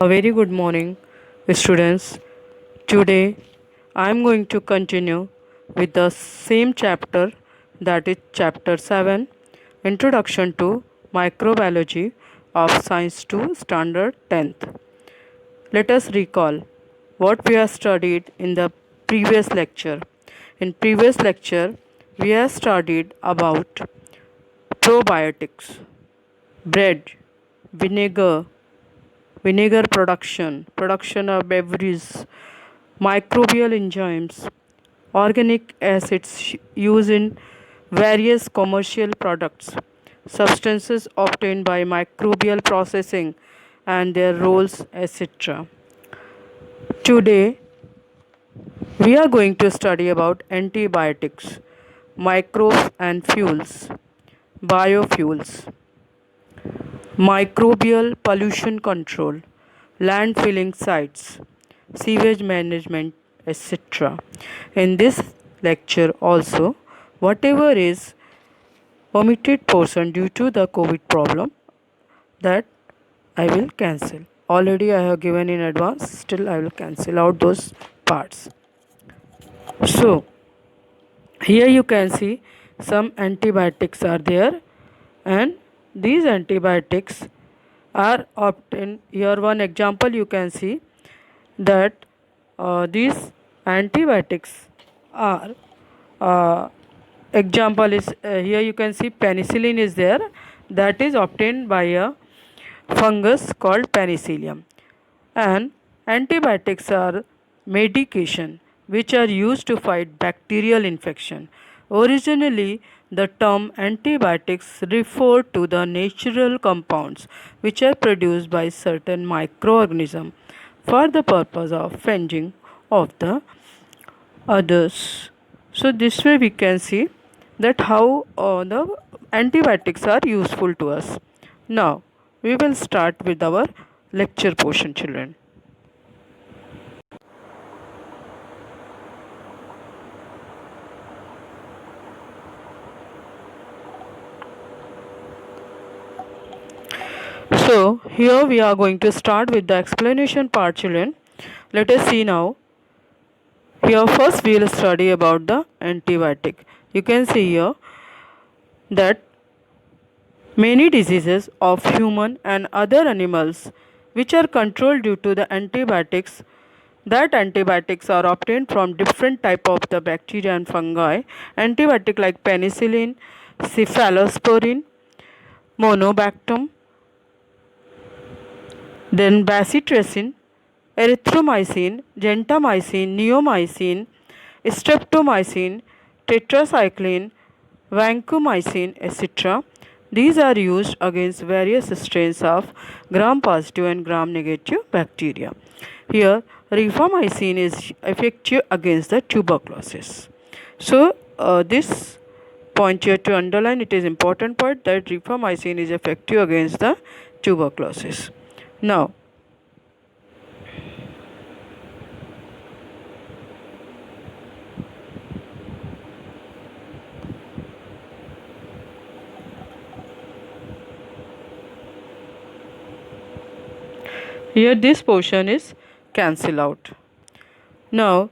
A very good morning, students. Today I am going to continue with the same chapter, that is chapter 7, Introduction to Microbiology of Science 2 Standard 10th. Let us recall what we have studied in the previous lecture. In previous lecture, we have studied about probiotics, bread, vinegar, production of beverages, microbial enzymes, organic acids used in various commercial products, substances obtained by microbial processing and their roles, etc. Today, we are going to study about antibiotics, microbes and fuels, biofuels, microbial pollution control, landfilling sites, sewage management, etc. In this lecture, also, whatever is omitted portion due to the COVID problem, that I will cancel. Already I have given in advance, still I will cancel out those parts. So, here you can see some antibiotics are there, and these antibiotics are obtained. Here one example you can see that these antibiotics are example is here you can see penicillin is there, that is obtained by a fungus called penicillium. And antibiotics are medication which are used to fight bacterial infection. Originally, the term antibiotics referred to the natural compounds which are produced by certain microorganisms for the purpose of fending off the others. So this way we can see that how the antibiotics are useful to us. Now we will start with our lecture portion, children. So here we are going to start with the explanation part, children. Let us see now. Here first we will study about the antibiotic. You can see here that many diseases of human and other animals which are controlled due to the antibiotics, that antibiotics are obtained from different type of the bacteria and fungi. Antibiotic like penicillin, cephalosporin, monobactam, then bacitracin, erythromycin, gentamicin, neomycin, streptomycin, tetracycline, vancomycin, etc. These are used against various strains of gram-positive and gram-negative bacteria. Here, rifamycin is effective against the tuberculosis. So, this point here to underline, it is important point that rifamycin is effective against the tuberculosis. Now, here this portion is cancelled out. Now,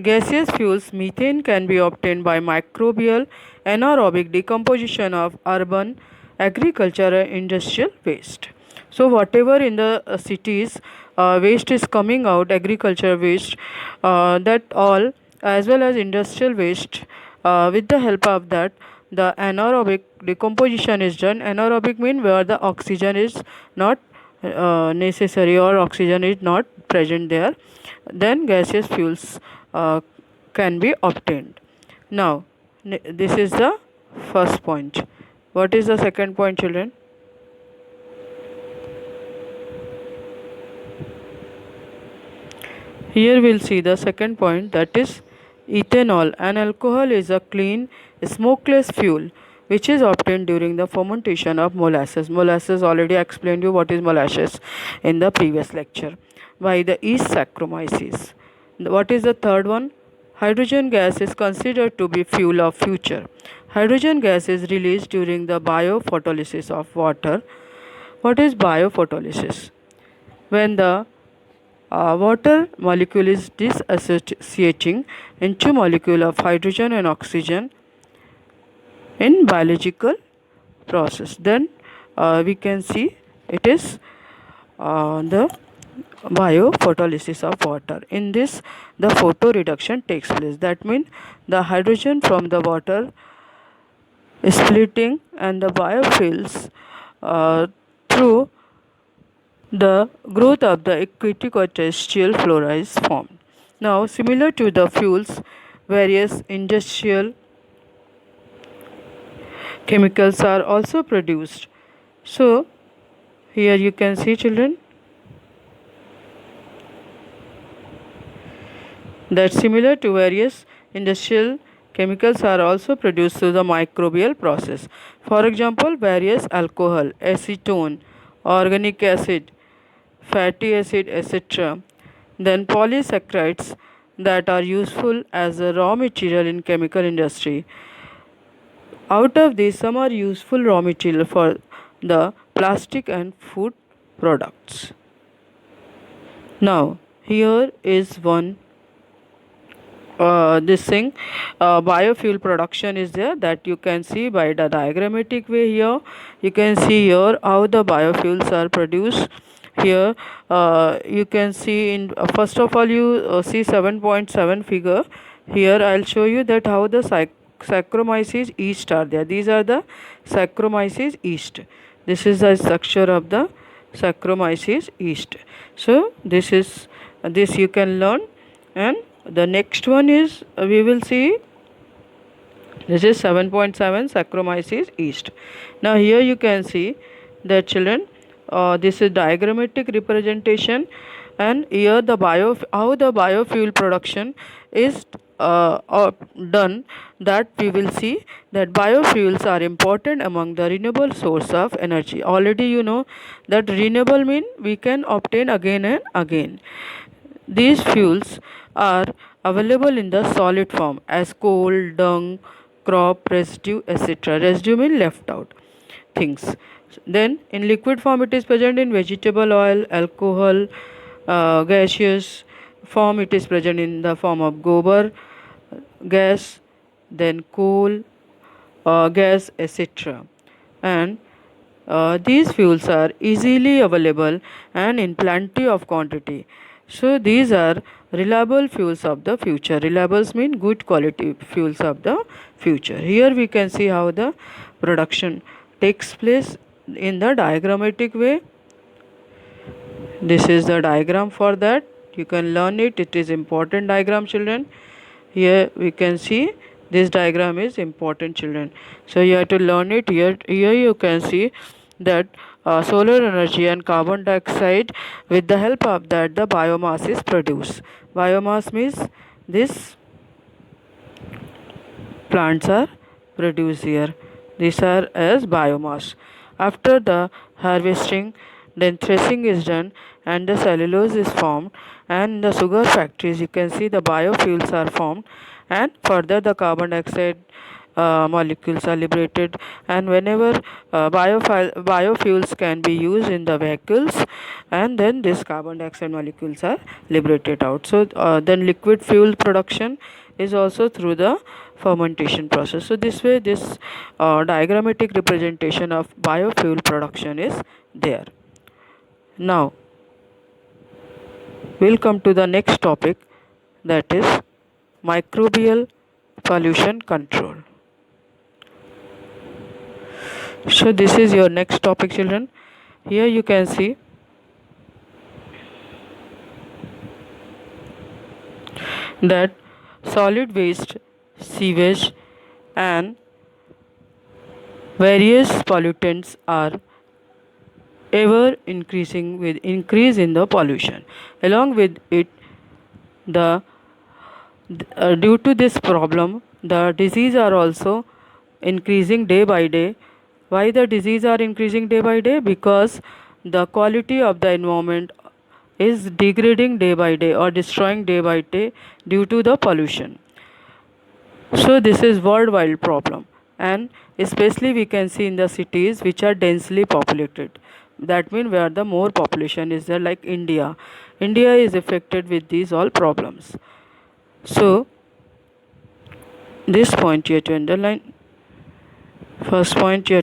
gaseous fuels methane can be obtained by microbial anaerobic decomposition of urban agriculture and industrial waste. So whatever in the cities waste is coming out, agriculture waste, that all as well as industrial waste, with the help of that the anaerobic decomposition is done. Anaerobic means where the oxygen is not necessary or oxygen is not present there, then gaseous fuels can be obtained. Now this is the first point. What is the second point, children? Here we'll see the second point, that is ethanol. An alcohol is a clean, smokeless fuel which is obtained during the fermentation of molasses. Molasses, already explained you what is molasses in the previous lecture, by the yeast Saccharomyces. What is the third one? Hydrogen gas is considered to be fuel of future. Hydrogen gas is released during the biophotolysis of water. What is biophotolysis? When the water molecule is dissociating into molecule of hydrogen and oxygen in biological process, then we can see it is the biophotolysis of water. In this, the photoreduction takes place. That means the hydrogen from the water is splitting and the biofuels through the growth of the aquatic or terrestrial flora is formed. Now, similar to the fuels, various industrial chemicals are also produced. So, here you can see, children, that similar to various industrial chemicals are also produced through the microbial process. For example, various alcohol, acetone, organic acid, fatty acid, etc. Then polysaccharides that are useful as a raw material in chemical industry. Out of these, some are useful raw material for the plastic and food products. Now, here is one this thing, biofuel production is there, that you can see by the diagrammatic way. Here you can see here how the biofuels are produced. Here you can see in first of all you see 7.7 figure. Here I'll show you that how the Saccharomyces yeast are there. These are the Saccharomyces yeast. This is the structure of the Saccharomyces yeast. So this is this you can learn. And the next one is we will see, this is 7.7 Saccharomyces yeast. Now here you can see that, children, this is diagrammatic representation, and here the how the biofuel production is done, that we will see that biofuels are important among the renewable source of energy. Already you know that renewable mean we can obtain again and again. These fuels are available in the solid form as coal, dung, crop residue, etc. Residue means left out things. Then in liquid form it is present in vegetable oil, alcohol, gaseous form it is present in the form of gobar gas, then coal gas, etc. And these fuels are easily available and in plenty of quantity. So these are reliable fuels of the future. Reliables mean good quality fuels of the future. Here we can see how the production takes place in the diagrammatic way. This is the diagram for that. You can learn it. It is important diagram, children. Here we can see this diagram is important, children. So you have to learn it. Here you can see that solar energy and carbon dioxide, with the help of that the biomass is produced. Biomass means this plants are produced here. These are as biomass. After the harvesting, then threshing is done and the cellulose is formed, and in the sugar factories you can see the biofuels are formed, and further the carbon dioxide molecules are liberated, and whenever biofuels can be used in the vehicles, and then this carbon dioxide molecules are liberated out. So then liquid fuel production is also through the fermentation process. So this way this diagrammatic representation of biofuel production is there. Now we'll come to the next topic, that is microbial pollution control. So this is your next topic, children. Here you can see that solid waste, sewage and various pollutants are ever increasing with increase in the pollution. Along with it, the due to this problem, the disease are also increasing day by day. Why the disease are increasing day by day? Because the quality of the environment is degrading day by day or destroying day by day due to the pollution. So this is worldwide problem, and especially we can see in the cities which are densely populated. that means where the more population is there, like India is affected with these all problems. So this point you have to underline. First point you have